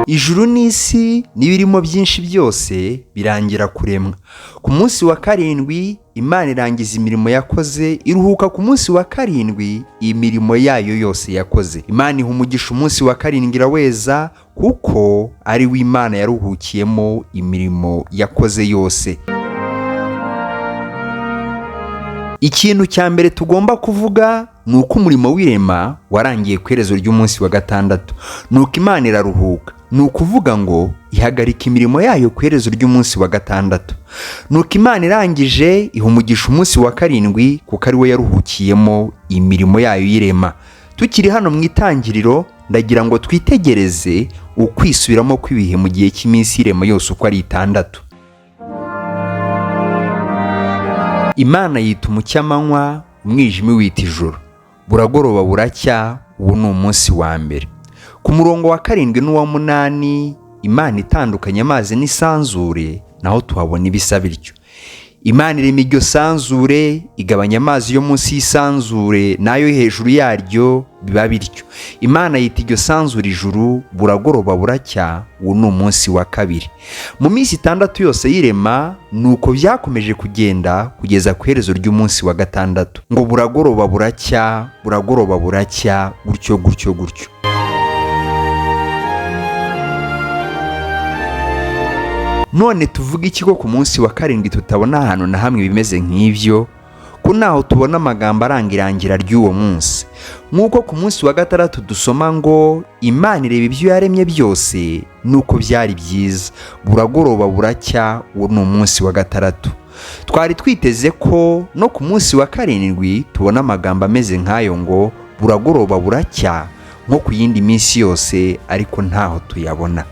Ijuru n'isi n'ibirimo byinshi byose birangira kuremwa. Ku munsi wa karindwi Imana irangiza imirimo yakoze, iruhuka ku munsi wa karindwi imirimo yayo yose yakoze. Imana iha umugisha umunsi wa karindwi iraweza, kuko ari wo Imana yaruhukiyemo imirimo yakoze yose. Ikintu cya mbere tugomba kuvuga ni uko umurimo w'irema warangiye ku iherezo ry'umunsi wa gatandatu. Nuko Imana iraruhuka. Ni ukuvuga ngo ihagarika imirimo yayo ku iherezo ry'umunsi wa gatandatu. Nuko Imana irangije iha umugisha umunsi wa karindwi, kuko ari we yaruhukiyemo imirimo yayo y'irema. Tukiri hano mu itangiriro, ndagira ngo twitegereze ukwisubiramo kw'ibihe mu gihe cy'iminsi y'irema yose uko ari itandatu. Imana yita umucyamanywa, umwijima wita ijoro. Buragoroba buracya, uwo ni umunsi wa mbere. Ku murongo wa karindwi n'uwa munani, Imana itandukanya amazi n'isanzure, naho tuhabona ibisa bityo. Imana irema iryo sanzure, igabanya amazi yo munsi y'isanzure n'ayo hejuru yaryo, biba bityo. Imana yita iryo sanzure ijuru. Buragoroba buracya, uwo ni umunsi wa kabiri. Mu minsi itandatu yose y'irema, nuko byakomeje kugenda kugeza ku iherezo ry'umunsi wa gatandatu, ngo buragoroba buracya, buragoroba buracya, gutyo gutyo gutyo. None tuvuga iki ko ku munsi wa karindwi tutabona ahantu na hamwe bimeze nk'ibyo, ko naho tubona amagambo aranga irangira ry'uwo munsi? Nk'uko ku munsi wa gatandatu dusoma ngo Imana ireba ibyo yaremye byose, nuko byari byiza. Buragoroba buracya, uwo ni umunsi wa gatandatu. Twari twiteze ko no ku munsi wa karindwi tubona amagambo ameze nk'ayo ngo buragoroba buracya, nko ku yindi minsi yose, ariko ntaho tuyabona.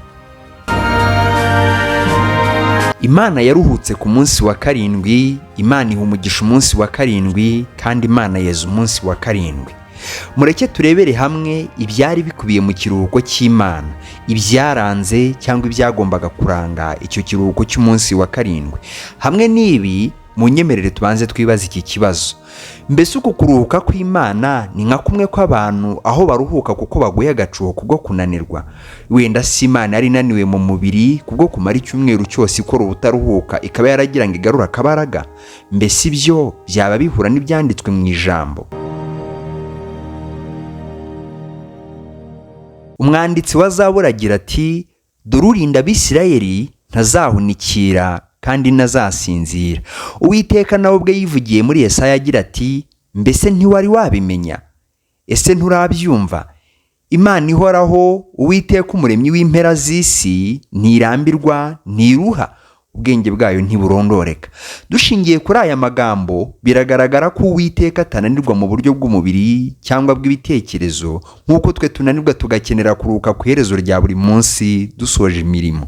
Imana yaruhutse ku munsi wa karindwi. Imana iha umugisha umunsi wa karindwi, kandi Imana yeza umunsi wa karindwi. Mureke turebere hamwe ibyari bikubiye mu kiruhuko cy'Imana, ibyaranze cyangwa ibyagombaga kuranga icyo kiruhuko cy'umunsi wa karindwi. Hamwe n'ibi, munyemerere tubanze twibaze iki kibazo: mbese uku kuruhuka kw'Imana ni nka kumwe kw'abantu aho baruhuka kuko baguye agacuho kubwo kunanirwa? Wenda si Imana yari inaniwe mu mubiri kubwo kumara icyumweru cyose ikora ubutaruhuka, ikaba yaragira ngo igarure akabaraga? Mbese ibyo byaba bihura n'ibyanditswe mu ijambo? Umwanditsi wa Zaburi agira ati: dore urinda Abisirayeli ntazahunikira kandi ntazasinzira. Uwiteka nawe ubwe yivugiye muri Yesaya agira ati: mbese ntiwari wabimenya? Ese nturabyumva? Imana ihoraho, Uwiteka umuremyi w'impera z'isi, ntirambirwa, ntiruha, ubwenge bwayo ntiburondoreka. Dushingiye kuri aya magambo, biragaragara ko Uwiteka atananirwa mu buryo bw'umubiri cyangwa bw'ibitekerezo, nk'uko twe tunanirwa tugakenera kuruhuka ku iherezo rya buri munsi dusoje imirimo.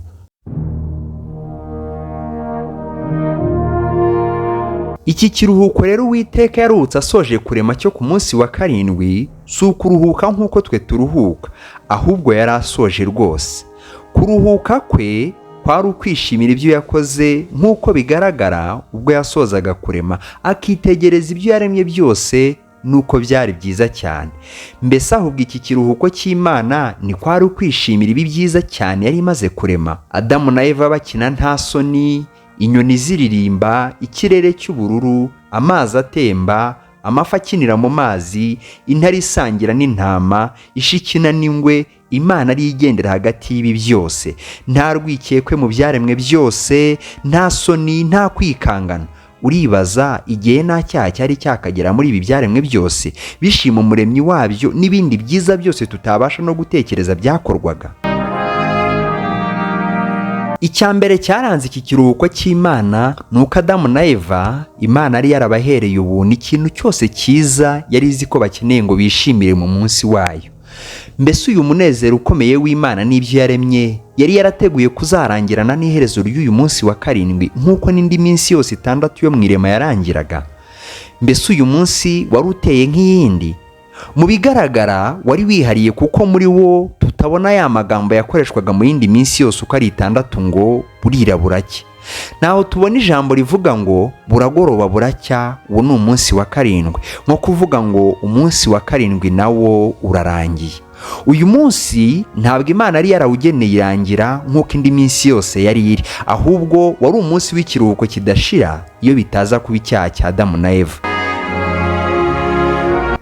Iki kiruhuko rero Uwiteka yaruhutse asoje kurema cyo ku munsi wa karindwi, si ukuruhuka nk'uko twe turuhuka, ahubwo yari asoje rwose. Kuruhuka kwe kwari ukwishimira ibyo yakoze, nk'uko bigaragara ubwo yasozaga kurema, akitegereza ibyo yaremye byose, nuko byari byiza cyane. Mbese ahubwo iki kiruhuko cy'Imana ni kwari ukwishimira ibi byiza cyane yari imaze kurema. Adamu na Eva bakina nta soni, inyoni ziririmba, ikirere cy'ubururu, amazi atemba, amafi akinira mu mazi, intare isangira n'intama, ishikina n'ingwe. Imana ari igendera hagati y'ibi byose, nta rwikekwe mu byaremwe byose, nta soni, nta kwikangana. Uribaza igihe nta cyaha cyari cyakagera muri ibi byaremwe byose, bishima umuremyi wabyo n'ibindi byiza byose tutabasha no gutekereza byakorwaga. Icya mbere cyaranze iki kiruhuko cy'Imana ni uko Adamu na Eva, Imana yari yarabahereye ubuntu ikintu cyose cyiza yari izi ko bakeneye ngo bishimire mu munsi wayo. Mbese uyu munezero ukomeye w'Imana n'ibyo yaremye yari yarateguye kuzarangirana n'iherezo ry'uyu munsi wa karindwi, nk'uko n'indi minsi yose itandatu yo mu irema yarangiraga. Mbese uyu munsi wari uteye nk'iyindi? Mu bigaragara wari wihariye, kuko muri wo tutabona ya magambo yakoreshwaga mu yindi minsi yose uko ari itandatu ngo burira buracya. naho tubona ijambo rivuga ngo buragoroba buracya, uwo ni umunsi wa karindwi, nko kuvuga ngo umunsi wa karindwi nawo urarangiye. uyu munsi ntabwo Imana yari yarawugeneye irangira nk'uko indi minsi yose yari iri, ahubwo wari umunsi w'ikiruhuko kidashira iyo bitaza kuba icyaha cya Adamu na Eva.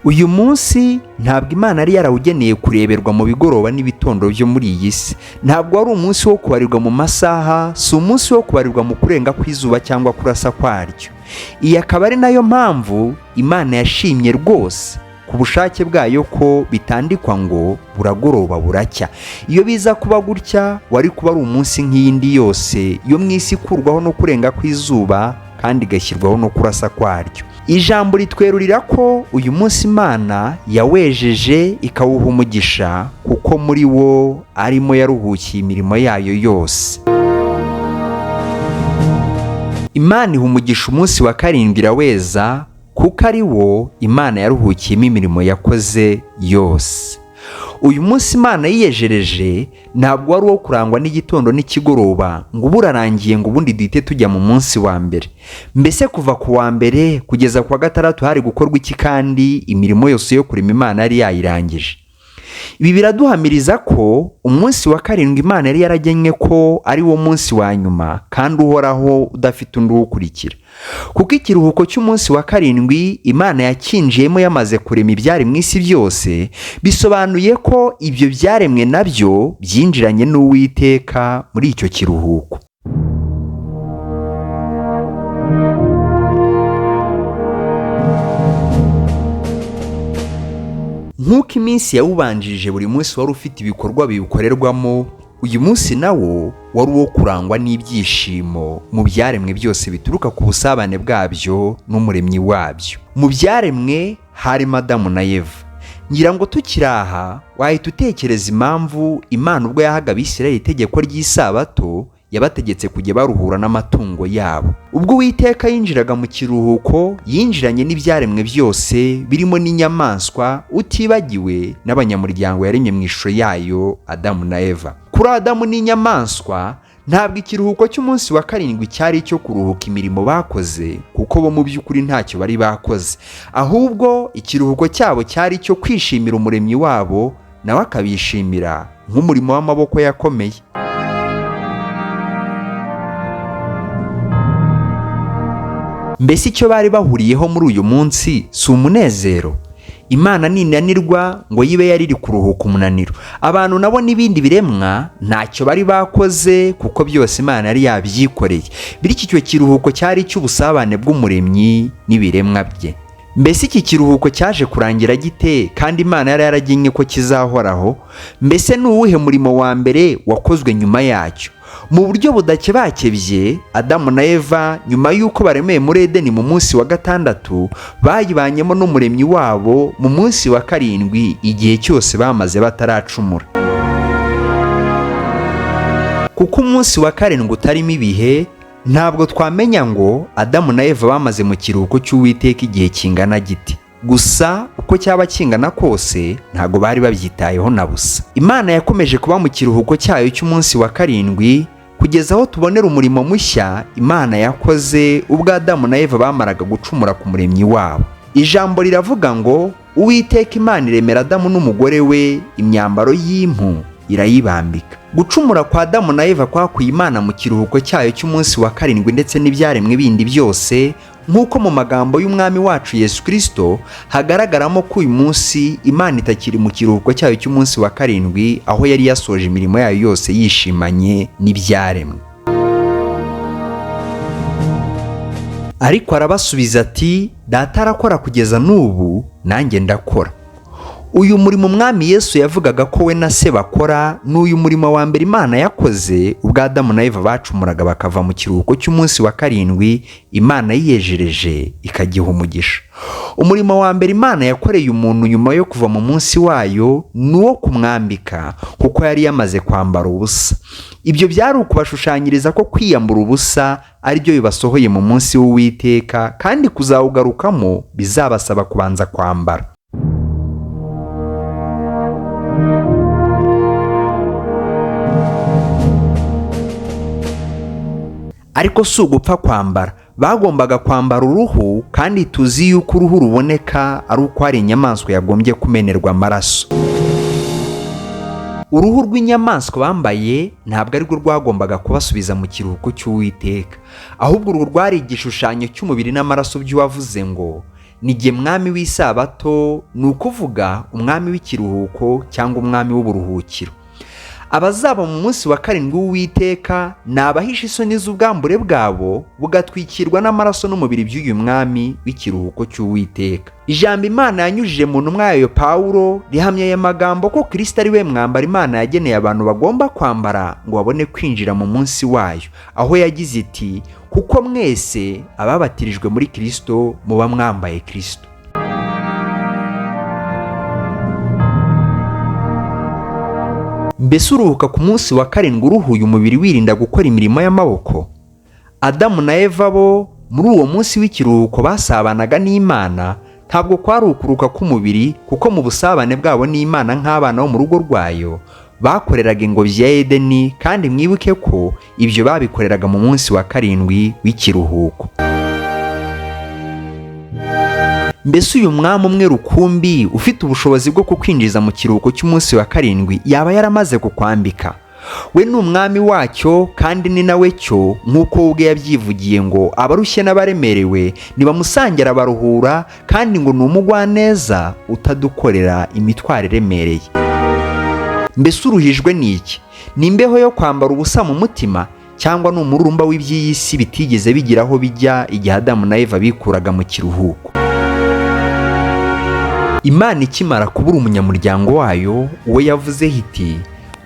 uyu munsi ntabwo Imana yari yarawugeneye kureberwa mu bigoroba n'ibitondo byo muri iyi si. Ntabwo wari umunsi wo kubarirwa mu masaha, si umunsi wo kubarirwa mu kurenga kw'izuba cyangwa kurasa kwaryo. Iyi akaba ari nayo mpamvu Imana yashimye rwose ku bushake bwayo ko bitandikwa ngo buragoroba buracya. Iyo biza kuba gutya, wari kuba ari umunsi nk'iyindi yose yo mu isi ikurwaho no kurenga kw'izuba kandi igashyirwaho no kurasa kwaryo. Ijambo ritwerurira ko uyu munsi Imana yawejeje ikawuha umugisha, kuko muri wo arimo yaruhukiye imirimo yayo yose. Imana iha umugisha umunsi wa karindwi iraweza, kuko ari wo Imana yaruhukiyemo imirimo yakoze yose. uyu munsi Imana yiyejereje ntabwo wari uwo kurangwa n'igitondo n'ikigoroba ngo ubu urarangiye ngo ubundi duhite tujya mu munsi wa mbere. Mbese kuva ku wa mbere kugeza ku wa gatandatu hari gukorwa iki kandi imirimo yose yo kurema Imana yari yayirangije? Ibi biraduhamiriza ko umunsi wa karindwi Imana yari yaragennye ko ari wo munsi wa nyuma kandi uhoraho udafite undi uwukurikira. Kuko ikiruhuko cy'umunsi wa karindwi Imana yakinjiyemo yamaze kurema ibyari mu isi byose, bisobanuye ko ibyo byaremwe nabyo byinjiranye n'Uwiteka muri icyo kiruhuko. Nk'uko iminsi yawubanjirije buri munsi wari ufite ibikorwa biwukorerwamo, uyu munsi nawo wari uwo kurangwa n'ibyishimo mu byaremwe byose bituruka ku busabane bwabyo n'umuremyi wabyo. Mu byaremwe harimo Adamu na Eva. Ngira ngo tukiri aha wahita utekereza impamvu Imana ubwo yahaga Abisirayeli itegeko ry'isabato yabategetse kujya baruhura n'amatungo yabo. Ubwo Uwiteka yinjiraga mu kiruhuko, yinjiranye n'ibyaremwe byose birimo n'inyamaswa, utibagiwe n'abanyamuryango yaremye mu ishusho yayo, Adamu na Eva. Kuri Adamu n'inyamaswa ntabwo ikiruhuko cy'umunsi wa karindwi cyari icyo kuruhuka imirimo bakoze, kuko bo mu by'ukuri ntacyo bari bakoze, ahubwo ikiruhuko cyabo cyari icyo kwishimira umuremyi wabo, nawe akabishimira nk'umurimo w'amaboko yakomeye. Mbese icyo bari bahuriyeho muri uyu munsi si umunezero? Imana ninanirwa ngo yibe yariri kuruhuka umunaniro. Abantu nabo n'ibindi biremwa ntacyo bari bakoze, kuko byose Imana yari yabyikoreye. Bityo icyo kiruhuko cyari icy'ubusabane bw'umuremyi n'ibiremwa bye. Mbese iki kiruhuko cyaje kurangira gite kandi Imana yari yaragennye ko kizahoraho? Mbese ni uwuhe murimo wa mbere wakozwe nyuma yacyo? Mu buryo budakebakebye, Adamu na Eva nyuma y'uko baremeye muri Edeni mu munsi wa gatandatu, bayibanyemo n'umuremyi wabo mu munsi wa karindwi, igihe cyose bamaze bataracumura. Kuko umunsi wa karindwi utarimo ibihe, ntabwo twamenya ngo Adamu na Eva bamaze mu kiruhuko cy'Uwiteka igihe kingana giti. Gusa uko cyaba kingana kose ntabwo bari babyitayeho na busa. Imana yakomeje kuba mu kiruhuko cyayo cy'umunsi wa karindwi kugeza aho tubonera umurimo mushya Imana yakoze ubwo Adamu na Eva bamaraga gucumura ku muremyi wabo. Ijambo riravuga ngo Uwiteka Imana iremera Adamu n'umugore we imyambaro y'impu irayibambika. Gucumura kwa Adamu na Eva kwakuye Imana mu kiruhuko cyayo cy'umunsi wa karindwi ndetse n'ibyaremwe bindi byose, nk'uko mu magambo y'Umwami wacu Yesu Kristo hagaragaramo ko uyu munsi Imana itakiri mu kiruhuko cyayo cy'umunsi wa karindwi, aho yari yasoje imirimo yayo yose yishimanye n'ibyaremwe. Ariko arabasubiza ati, Data arakora kugeza n'ubu, nanjye ndakora. Uyu murimo Umwami Yesu yavugaga ko we na Se bakora, n'uyu murimo wa mbere Imana yakoze ubwo Adamu na Eva bacumuraga bakava mu kiruhuko cy'umunsi wa karindwi, Imana yiyejereje ikagiha umugisha. Umurimo wa mbere Imana yakoreye umuntu nyuma yo kuva mu munsi wayo ni uwo kumwambika, kuko yari yamaze kwambara ubusa. Ibyo byari ukubashushanyiriza ko kwiyambura ubusa ari byo bibasohoye mu munsi w'Uwiteka, kandi kuzawugarukamo bizabasaba kubanza kwambara. ariko si ugupfa kwambara, bagombaga kwambara uruhu, kandi tuzi yuko uruhu ruboneka ari uko hari inyamaswa yagombye kumenerwa amaraso. Uruhu rw'inyamaswa bambaye ntabwo ari rwo rwagombaga kubasubiza mu kiruhuko cy'Uwiteka, ahubwo urwo rwari igishushanyo cy'umubiri n'amaraso by'uwavuze ngo ni jye mwami w'isabato, ni ukuvuga umwami w'ikiruhuko cyangwa umwami w'uburuhukiro. Abazaba mu munsi wa karindwi w'Uwiteka ni abahisha isoni z'ubwambure bwabo bugatwikirwa n'amaraso n'umubiri by'uyu mwami w'ikiruhuko cy'Uwiteka. Ijambo Imana yanyujije mu ntumwa yayo Pawulo rihamya aya magambo ko Kristo ari we mwambaro Imana yageneye abantu bagomba kwambara ngo babone kwinjira mu munsi wayo, aho yagize iti kuko mwese ababatirijwe muri Kristo muba mwambaye Kristo. Mbese uruhuka ku munsi wa karindwi uruhuye umubiri wirinda gukora imirimo y'amaboko? Adamu na Eva bo muri uwo munsi w'ikiruhuko basabanaga n'Imana, ntabwo kwari ukuruhuka k'umubiri, kuko mu busabane bwabo n'Imana nk'abana bo mu rugo rwayo bakoreraga ingobyi ya Edeni, kandi mwibuke ko ibyo babikoreraga mu munsi wa karindwi w'ikiruhuko. Mbese uyu mwami umwe rukumbi ufite ubushobozi bwo kukwinjiza mu kiruhuko cy'umunsi wa karindwi yaba yaramaze kukwambika? We ni umwami wacyo, kandi ni nawe cyo, nk'uko ubwe yabyivugiye ngo abarushye n'abaremerewe nibamusangira abaruhura, kandi ngo ni umugwaneza utadukorera imitwaro iremereye. Mbese uruhijwe n'iki? Ni imbeho yo kwambara ubusa mu mutima, cyangwa ni umururumba w'iby'iyi si bitigeze bigira aho bijya igihe Adamu na Eva bikuraga mu kiruhuko? Imana ikimara kubura umunyamuryango wayo, uwo yavuzeho iti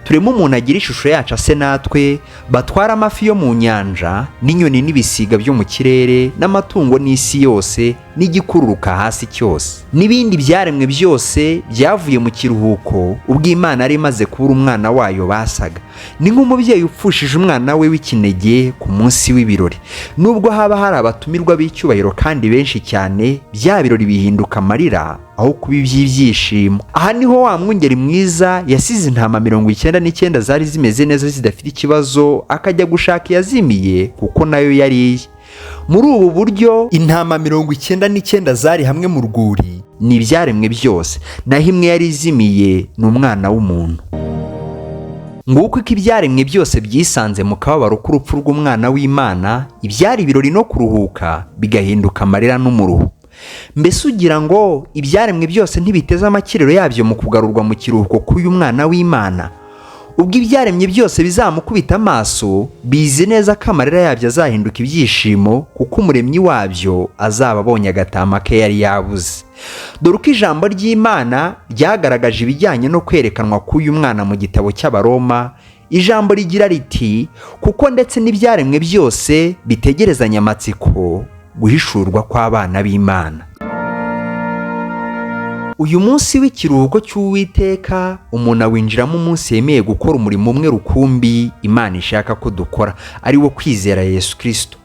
tureme umuntu agira ishusho yacu ase natwe, batwara amafi yo mu nyanja n'inyoni n'ibisiga byo mu kirere n'amatungo n'isi yose n'igikururuka hasi cyose n'ibindi byaremwe byose byavuye mu kiruhuko ubwo Imana yari imaze kubura umwana wayo basaga. Ni nk'umubyeyi upfushije umwana we w'ikinege ku munsi w'ibirori. Nubwo haba hari abatumirwa b'icyubahiro kandi benshi cyane, bya birori bihinduka amarira aho kuba iby'ibyishimo. Aha niho wa mwungeri mwiza yasize intama 99 zari zimeze neza zidafite ikibazo, akajya gushaka iyazimiye kuko nayo yari iye. Muri ubu buryo intama 99 zari hamwe mu rwuri ni ibyaremwe byose, naho imwe yari izimiye ni umwana w'umuntu. Nguko uko ibyaremwe byose byisanze mu kababaro k'urupfu rw'umwana w'Imana, ibyari ibirori no kuruhuka bigahinduka amarira n'umuruho. Mbese ugira ngo ibyaremwe byose ntibiteze amakiriro yabyo mu kugarurwa mu kiruhuko k'uyu mwana w'Imana? Ubwo ibyaremye byose bizamukubita amaso, bizi neza ko amarira yabyo azahinduka ibyishimo, kuko umuremyi wabyo azaba abonye agatama ke yari yabuze. Dore uko ijambo ry'Imana ryagaragaje ibijyanye no kwerekanwa k'uyu mwana mu gitabo cy'Abaroma. Ijambo rigira riti kuko ndetse n'ibyaremwe byose bitegerezanya amatsiko guhishurwa kw'abana b'Imana. Uyu munsi w'ikiruhuko cy'Uwiteka umuntu awinjiramo umunsi yemeye gukora umurimo umwe rukumbi Imana ishaka ko dukora, ari wo kwizera Yesu Kristo.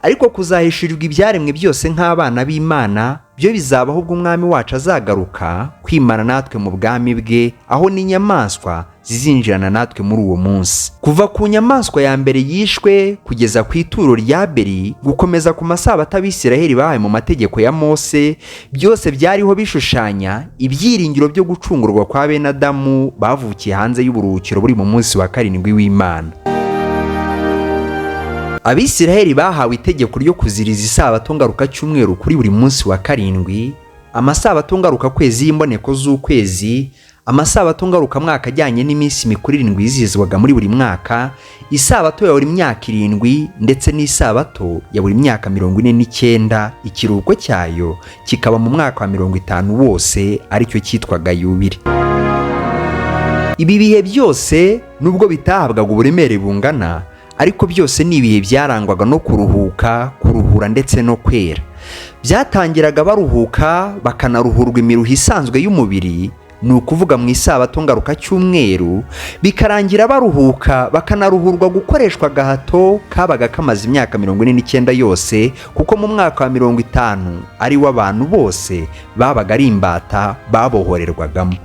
Ariko kuzahishurirwa ibyaremwe byose nk'abana b'Imana byo bizabaho ubwo umwami wacu azagaruka kwimana natwe mu bwami bwe, aho n'inyamaswa zizinjirana natwe muri uwo munsi. Kuva ku nyamaswa ya mbere yishwe kugeza ku ituro rya Abeli, gukomeza ku masabato Abisiraheli bahaye mu mategeko ya Mose, byose byariho bishushanya ibyiringiro byo gucungurwa kwa bene Adamu bavukiye hanze y'uburuhukiro buri mu munsi wa karindwi w'Imana. Abisiraheli bahawe itegeko ryo kuziriza isabato ngaruka cyumweru kuri buri munsi wa karindwi, amasabato ngaruka kwezi y'imboneko z'ukwezi, amasabato ngaruka mwaka ajyanye n'iminsi mikuru 7 yizihizwaga muri buri mwaka, isabato ya buri myaka 7 ndetse n'isabato ya buri myaka 49, ikiruhuko cyayo kikaba mu mwaka wa 50 wose, aricyo cyitwaga yubile. Ibi bihe byose nubwo bitahabwaga uburemere bungana, ariko byose ni ibihe byarangwaga no kuruhuka, kuruhura ndetse no kwera. Byatangiraga baruhuka bakanaruhurwa imiruho isanzwe y'umubiri, ni ukuvuga mu isabato ngaruka cyumweru, bikarangira baruhuka bakanaruhurwa gukoreshwa gahato kabaga kamaze imyaka 49 yose, kuko mu mwaka wa 50 ari w'abantu bose babaga ari imbata babohorerwagamo.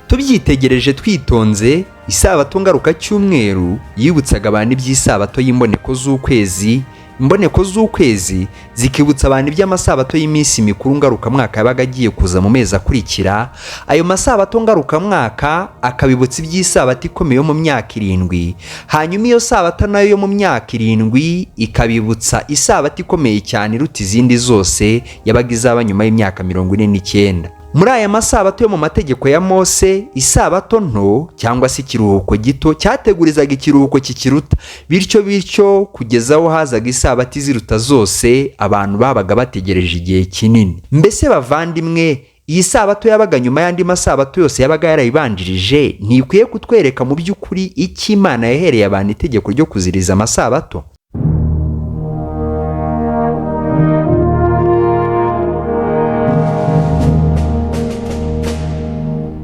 Tubyitegereje twitonze, isabato ngaruka cyumweru yibutsaga abantu iby'isabato y'imboneko z'ukwezi. Imboneko z'ukwezi zikibutsa abantu iby'amasabato y'iminsi mikuru ngarukamwaka yabaga agiye kuza mu mezi akurikira. Ayo masabato ngarukamwaka akabibutsa iby'isabato ikomeye yo mu myaka 7. Hanyuma iyo sabato nayo yo mu myaka 7 ikabibutsa isabato ikomeye cyane iruta izindi zose yabaga izaba nyuma y'imyaka 49. Muri aya masabato yo mu mategeko ya Mose, isabato nto cyangwa se ikiruhuko gito cyategurizaga ikiruhuko kikiruta, bityo kugeza aho hazaga isabato iziruta zose, abantu babaga bategereje igihe kinini. Mbese bavandimwe, iyi sabato yabaga nyuma y'andi masabato yose yabaga yarayibanjirije ntikwiye kutwereka mu by'ukuri icyo Imana yahereye abantu itegeko ryo kuziriza amasabato?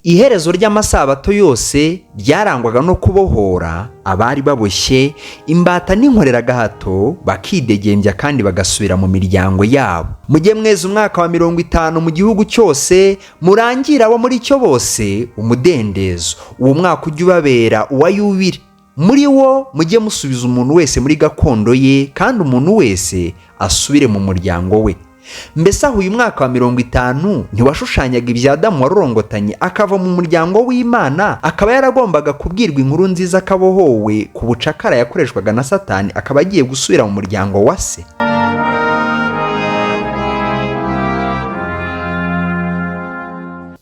Iherezo ry'amasabato yose ryarangwaga no kubohora abari baboshye, imbata n'inkoreragahato bakidegembya kandi bagasubira mu miryango yabo. Mujye mweza umwaka wa 50 mu gihugu cyose, murangira abo muri cyo bose umudendezo. Uwo mwaka ujye ubabera uwa yubile. Muri wo mujye musubiza umuntu wese muri gakondo ye, kandi umuntu wese asubire mu muryango we. Mbese aho uyu mwaka wa 50 ntiwashushanyaga ibya Adamu warorongotanye akava mu muryango w'Imana, akaba yaragombaga kubwirwa inkuru nziza akabohowe ku bucakara yakoreshwaga na Satani, akaba agiye gusubira mu muryango wa se.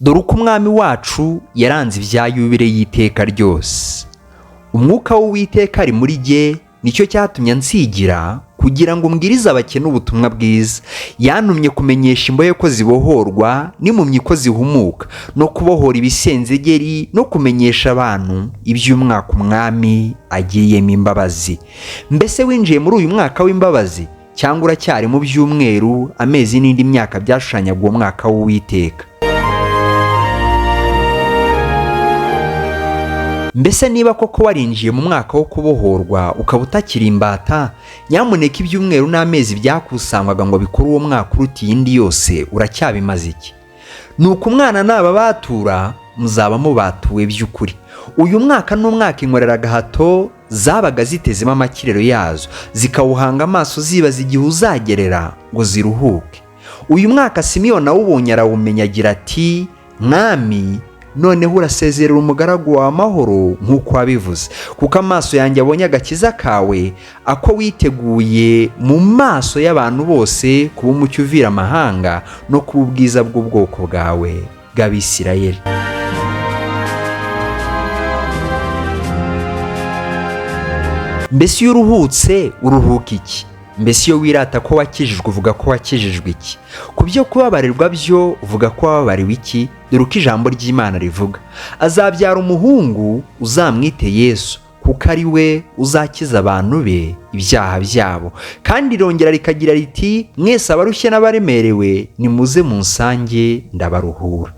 Dore uko umwami wacu yaranze ibya yubile y'iteka ryose. Umwuka w'Uwiteka ari muri jye, nicyo cyatumye nsigira kugira ngo mbwirize abakene ubutumwa bwiza. Yantumye kumenyesha imbohe ko zibohorwa, n'impumyi ko zihumuka, no kubohora ibisenzegeri, no kumenyesha abantu iby'umwaka umwami agiyemo imbabazi. Mbese winjiye muri uyu mwaka w'imbabazi, cyangwa uracyari mu byumweru, amezi n'indi myaka byashushanyaga uwo mwaka w'Uwiteka? Mbese niba koko warinjiye mu mwaka wo kubohorwa ukaba utakiri imbata, nyamuneka ibyumweru n'amezi byakusanywaga ngo bikore uwo mwaka uruta iyindi yose uracyabimaze iki? Nuko umwana naba batura, muzaba mubatuwe by'ukuri. Uyu mwaka n'umwaka inkoreragahato zabaga zitezemo amakirero yazo, zikawuhanga amaso zibaza igihe uzagerera ngo ziruhuke. Uyu mwaka Simiyoni awubonye arawumenya, agira ati: mwami, noneho urasezerera umugaragu wa amahoro nk'uko wabivuze, kuko amaso yanjye abonye agakiza kawe, ako witeguye mu maso y'abantu bose, kuba umucyo uvira amahanga no kuba ubwiza bw'ubwoko bwawe bw'Abisirayeli. Mbese iyo uruhutse uruhuka iki? Mbese iyo wirata ko wakijijwe uvuga ko wakijijwe iki? Ku byo kubabarirwa byo uvuga ko wababariwe iki? Dore uko ijambo ry'Imana rivuga: azabyara umuhungu, uzamwite Yesu, kuko ari we uzakiza abantu be ibyaha byabo. Kandi rirongera rikagira riti: mwese abarushye n'abaremerewe, nimuze munsange ndabaruhura.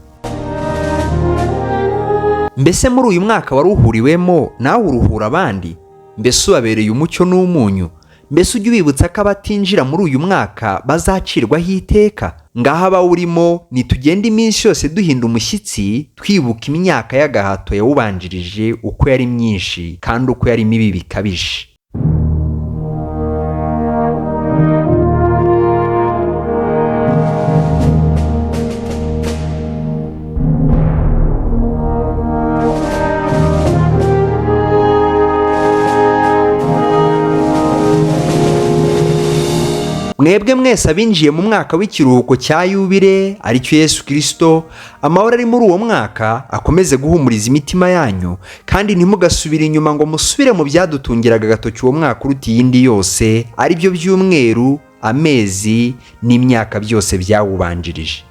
Mbese muri uyu mwaka waruhuriwemo nawe uruhura abandi? Mbese ubabereye umucyo n'umunyu? Mbese ujye ubibutsa ko abatinjira muri uyu mwaka bazacirwaho iteka? Ngaho abawurimo nitugenda iminsi yose duhinda umushyitsi, twibuka imyaka y'agahato yawubanjirije uko yari myinshi kandi uko yari mibi bikabije. Mwebwe mwese abinjiye mu mwaka w'ikiruhuko cya yubile, aricyo Yesu Kristo, amahoro ari muri uwo mwaka akomeze guhumuriza imitima yanyu, kandi ntimugasubire inyuma ngo musubire mu byadutungiraga agatoki uwo mwaka uruta iyindi yose, ari byo byumweru, amezi n'imyaka byose byawubanjirije.